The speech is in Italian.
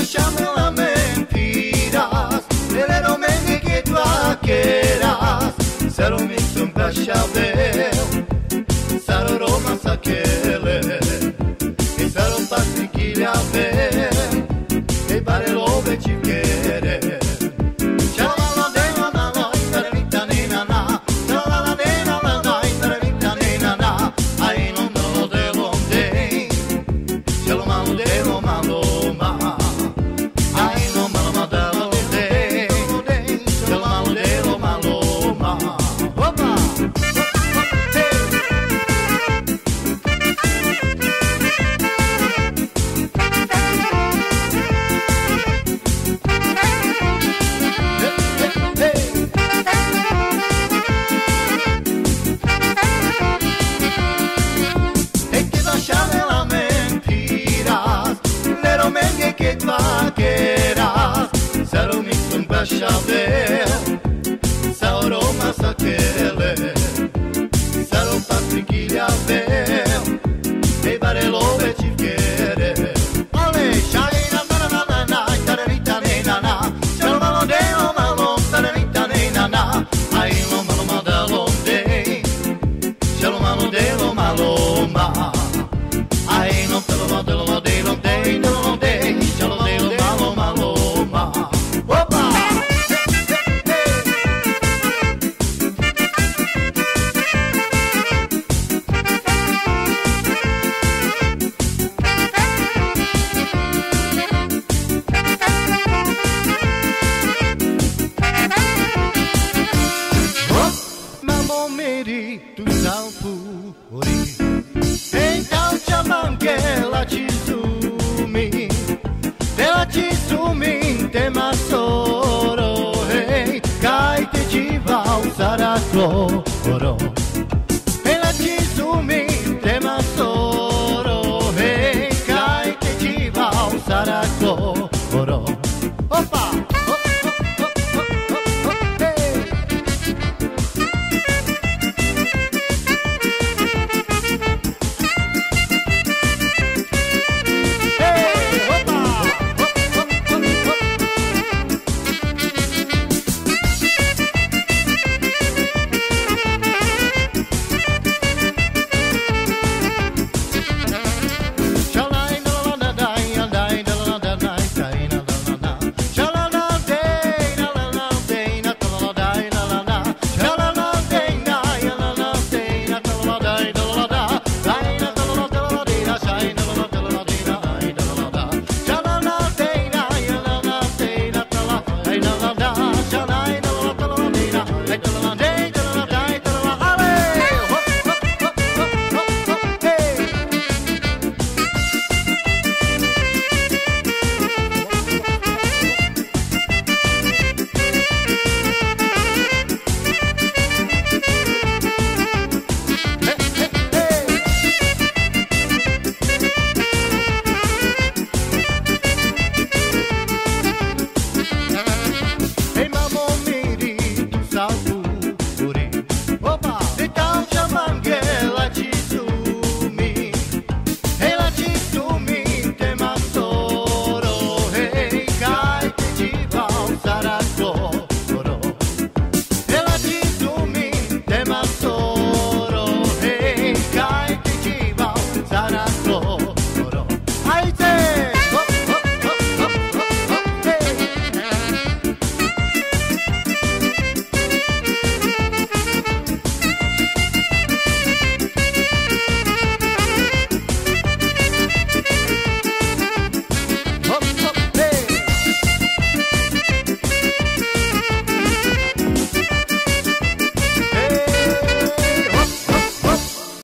lasciamo la mentiras, le domengue que tú quieras, sarò messo un cacciabel, sarò Roma saquele, e sarò pasticchiglia bel, e pare l'ove ci chiede. Sarò messo un cacciabel, sarò Roma saquele, sarò pasticchiglia bel, e pare l'ove ci chiede. Ole, shaina na na na, tarita na na, shalo malodeo malo, tarita na na, ai no malo madalo de, shalo malodeo malo ma, ai no pelo madelo madelo de, no de, shalo malo malo malo ma. Tu salpuri, então chamam que la cizumi, della cizumi te masoro, hey, cai te ci va un saratro,